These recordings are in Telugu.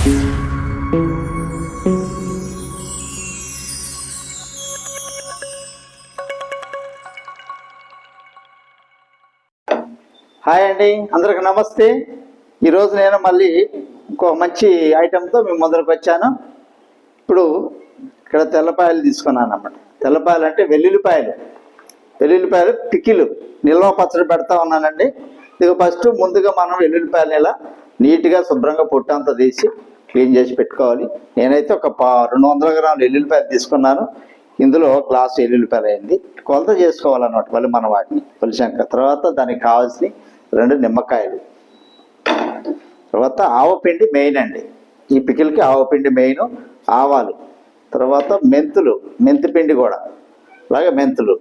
హాయ్ అండి, అందరికి నమస్తే. ఈరోజు నేను మళ్ళీ ఇంకో మంచి ఐటెంతో మేము ముందరకు వచ్చాను. ఇప్పుడు ఇక్కడ తెల్లపాయలు తీసుకున్నాను అన్నమాట. తెల్లపాయలు అంటే వెల్లుల్లిపాయలు పికిలు నిల్వ పచ్చడి పెడతా ఉన్నానండి. ఇక ఫస్ట్ ముందుగా మనం వెల్లుల్లిపాయలు ఇలా నీట్గా శుభ్రంగా పొట్టంతా తీసి క్లీన్ చేసి పెట్టుకోవాలి. నేనైతే ఒక 200 గ్రాముల వెల్లుల్లిపాయలు తీసుకున్నాను. ఇందులో గ్లాసు వెల్లుల్లిపాయలు అయింది. కొలత చేసుకోవాలన్నమాట మళ్ళీ మనం వాటిని కొలిచాక. తర్వాత దానికి కావాల్సిన 2 నిమ్మకాయలు, తర్వాత ఆవపిండి మెయిన్ అండి. ఈ పికిల్కి ఆవపిండి మెయిన్, ఆవాలు, తర్వాత మెంతిపిండి కూడా, అలాగే మెంతులు.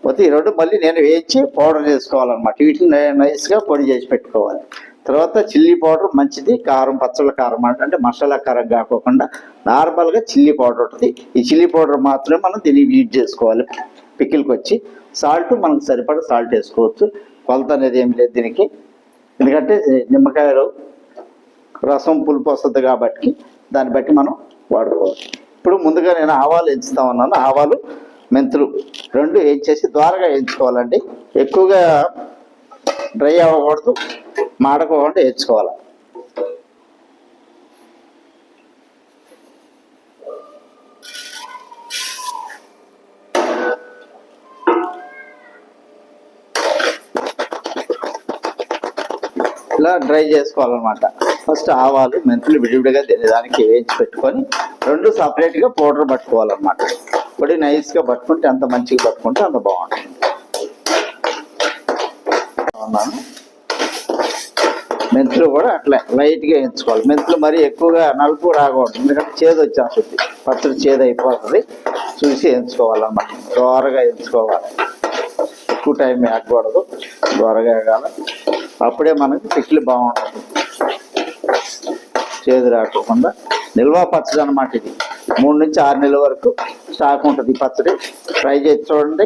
పోతే ఈ 2 మళ్ళీ నేను వేయించి పౌడర్ చేసుకోవాలన్నమాట. వీటిని నైస్గా పొడి చేసి పెట్టుకోవాలి. తర్వాత చిల్లీ పౌడర్ మంచిది, కారం పచ్చళ్ళ కారం అంటే మసాలా కారం కాకోకుండా నార్మల్గా చిల్లీ పౌడర్ ఉంటుంది. ఈ చిల్లీ పౌడర్ మాత్రమే మనం దీన్ని యూజ్ చేసుకోవాలి. పికిల్కి వచ్చి సాల్ట్ మనకు సరిపడా సాల్ట్ వేసుకోవచ్చు. కొలత అనేది ఏం లేదు దీనికి, ఎందుకంటే నిమ్మకాయలు రసం పులుపు వస్తుంది కాబట్టి దాన్ని బట్టి మనం వాడుకోవచ్చు. ఇప్పుడు ముందుగా నేను ఆవాలు వేయించుతా ఉన్నాను. ఆవాలు మెంతులు 2 వేయించేసి ద్వారగా వేయించుకోవాలండి. ఎక్కువగా డ్రై అవ్వకూడదు, మాడకోకుండా వేయించుకోవాలి. ఇలా డ్రై చేసుకోవాలన్నమాట. ఫస్ట్ ఆవాలు మెంతులు విడివిడిగా దానికి వేయించి పెట్టుకొని 2 సపరేట్గా పౌడర్ పట్టుకోవాలన్నమాట. పొడి నైస్గా పట్టుకుంటే అంత మంచిగా పట్టుకుంటే అంత బాగుంటుంది. మెంతులు కూడా అట్లా లైట్గా వేయించుకోవాలి. మెంతులు మరీ ఎక్కువగా నలుపు రాకూడదు, ఎందుకంటే చేదు వచ్చేస్తుంది, పచ్చడి చేదు అయిపోతుంది. చూసి వేయించుకోవాలన్నమాట. దోరగా వేయించుకోవాలి, ఎక్కువ టైం వేయకూడదు, దోరగా వేయాలి. అప్పుడే మనకి పికిల్ బాగుంటుంది, చేదు రాకుండా. నిల్వ పచ్చడి అన్నమాట ఇది. 3 నుంచి 6 నెలల వరకు స్టాక్ ఉంటుంది ఈ పచ్చడి. ట్రై చేసి చూడండి,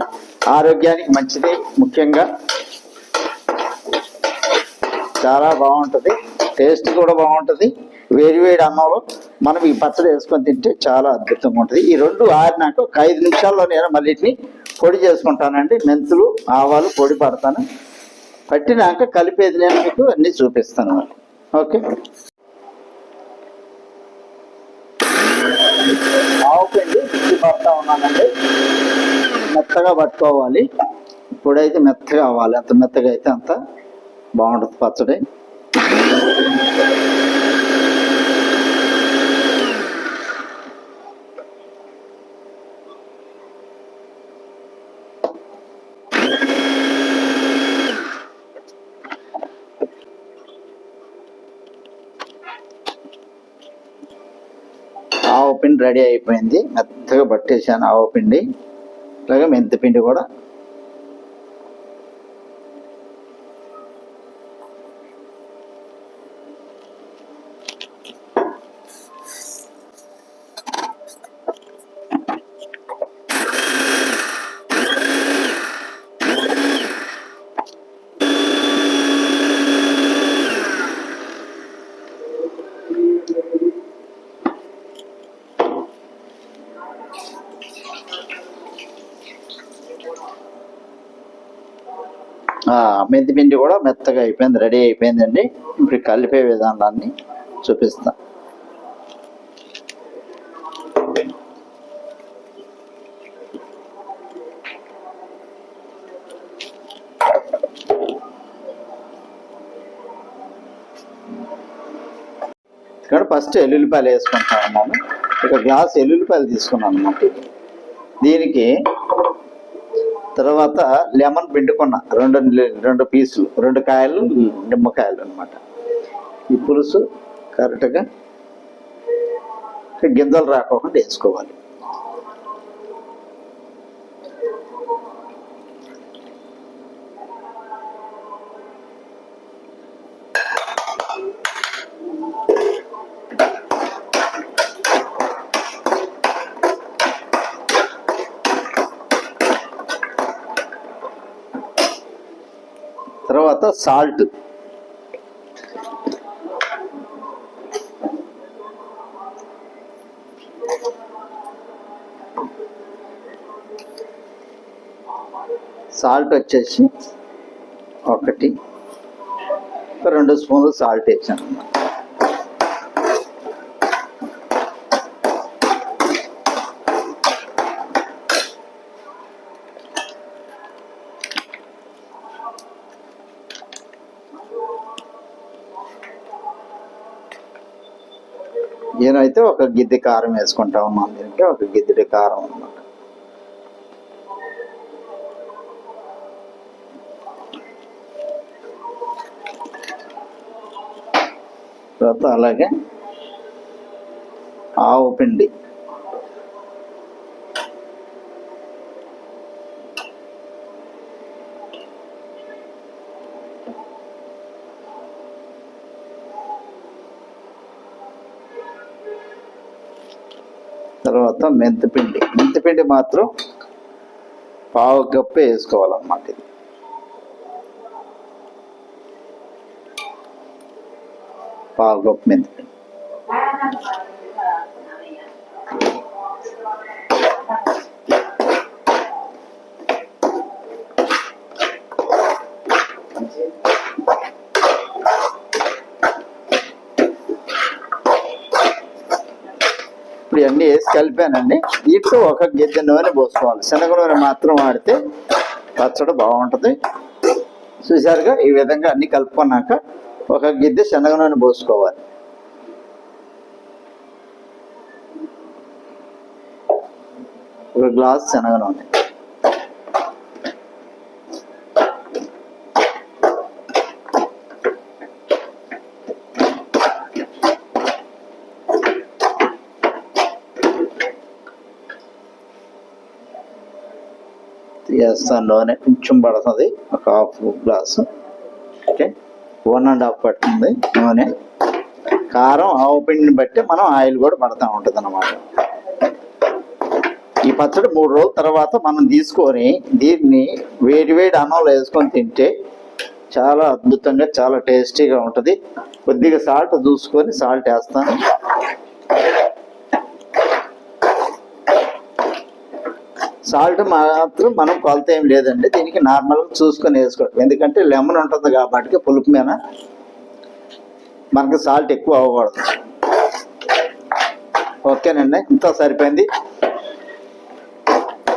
ఆరోగ్యానికి మంచిది. ముఖ్యంగా చాలా బాగుంటుంది, టేస్ట్ కూడా బాగుంటుంది. వేడి అన్నంలో మనం ఈ పచ్చడి వేసుకొని తింటే చాలా అద్భుతంగా ఉంటుంది. ఈ 2 ఆరినాక ఒక 5 నిమిషాల్లో నేను మళ్ళీ పొడి చేసుకుంటానండి. మెంతులు ఆవాలు పొడి పడతాను. పట్టినాక కలిపేది నేను మీకు అన్నీ చూపిస్తాను. ఓకే, ఆవుపిండి పడతా ఉన్నానండి. మెత్తగా పట్టుకోవాలి. ఇప్పుడైతే మెత్తగా అవ్వాలి, అంత మెత్తగా అయితే అంత బాగుంటుంది పచ్చడి. ఆవపిండి రెడీ అయిపోయింది, మెత్తగా పట్టేసాను ఆవపిండి. అలాగే మెంతిపిండి కూడా. మెంతిపిండి కూడా మెత్తగా అయిపోయింది, రెడీ అయిపోయిందండి. ఇప్పుడు కలిపే విధానాన్ని చూపిస్తా. ఇక్కడ ఫస్ట్ ఎల్లుల్లిపాయలు వేసుకుంటా ఉన్నాను. ఒక గ్లాస్ ఎల్లుల్లిపాయలు తీసుకున్నాను అన్నమాట. దీనికి తర్వాత లెమన్ పిండుకున్న 2 పీసులు, 2 కాయలు నిమ్మకాయలు అన్నమాట. ఈ పులుసు కరెక్ట్గా గింజలు రాకోకుండా వేసుకోవాలి. తర్వాత సాల్ట్, సాల్ట్ వచ్చేసి 2 స్పూన్లు సాల్ట్ వేసాను. నేనైతే 1 గిద్దె కారం వేసుకుంటా ఉన్నాను. దీనికి 1 గిద్దెడి కారం అన్నమాట. తర్వాత అలాగే ఆవు పిండి తర్వాత మెంతిపిండి మాత్రం 1/2 కప్పు వేసుకోవాలన్నమాట. ఇది 1/2 కప్పు మెంతిపిండి. ఇప్పుడు ఇవన్నీ వేసి కలిపానండి. వీటితో 1 గిద్దె నూనె పోసుకోవాలి. శనగ నూనె మాత్రం వాడితే పచ్చడి బాగుంటుంది. చూసారుగా, ఈ విధంగా అన్ని కలుపుకున్నాక 1 గిద్దె శనగ నూనె పోసుకోవాలి. ఒక గ్లాస్ శనగ నూనె. వేస్తాను. నూనె కొంచెం పడుతుంది, 1/2 గ్లాసు. ఓకే, 1.5 పడుతుంది నూనె. కారం ఆవు పిండిని బట్టి మనం ఆయిల్ కూడా పడతా ఉంటుంది అన్నమాట. ఈ పచ్చడి 3 రోజుల తర్వాత మనం తీసుకొని దీన్ని వేడి అన్నంలో వేసుకొని తింటే చాలా అద్భుతంగా, చాలా టేస్టీగా ఉంటుంది. కొద్దిగా సాల్ట్ చూసుకొని సాల్ట్ వేస్తాను. సాల్ట్ మాత్రం మనం కొలత ఏం లేదండి. దీనికి నార్మల్గా చూసుకొని వేసుకోవడం. ఎందుకంటే లెమన్ ఉంటుంది కాబట్టి పులుపు మీద మనకి సాల్ట్ ఎక్కువ అవ్వకూడదు. ఓకేనండి, ఇంత సరిపోయింది.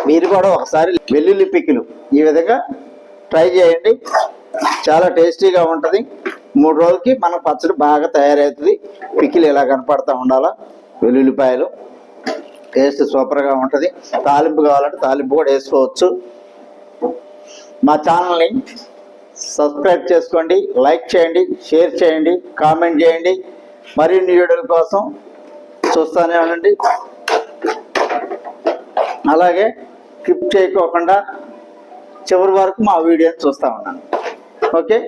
మీరు కూడా ఒకసారి వెల్లుల్లి పికిలు ఈ విధంగా ట్రై చేయండి. చాలా టేస్టీగా ఉంటుంది. 3 రోజులకి మన పచ్చడి బాగా తయారవుతుంది. పికిలు ఇలా కనపడతా ఉండాలా. వెల్లుల్లిపాయలు టేస్ట్ సూపర్గా ఉంటుంది. తాలింపు కావాలంటే తాలింపు కూడా వేసుకోవచ్చు. మా ఛానల్ని సబ్స్క్రైబ్ చేసుకోండి, లైక్ చేయండి, షేర్ చేయండి, కామెంట్ చేయండి. మరిన్ని వీడియోల కోసం చూస్తూనే ఉండండి. అలాగే స్కిప్ చేయకోకుండా చివరి వరకు మా వీడియోని చూస్తూ ఉన్నాను. Okay,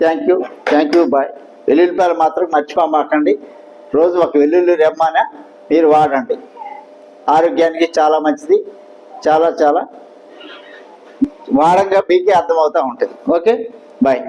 thank you, bye. వెల్లుల్లిపాయలు మాత్రం మర్చిపోమాకండి. రోజు 1 వెల్లుల్లి రెమ్మనే మీరు వాడండి. ఆరోగ్యానికి చాలా మంచిది. చాలా వాడంగా మీకే అర్థమవుతూ ఉంటుంది. Okay, bye.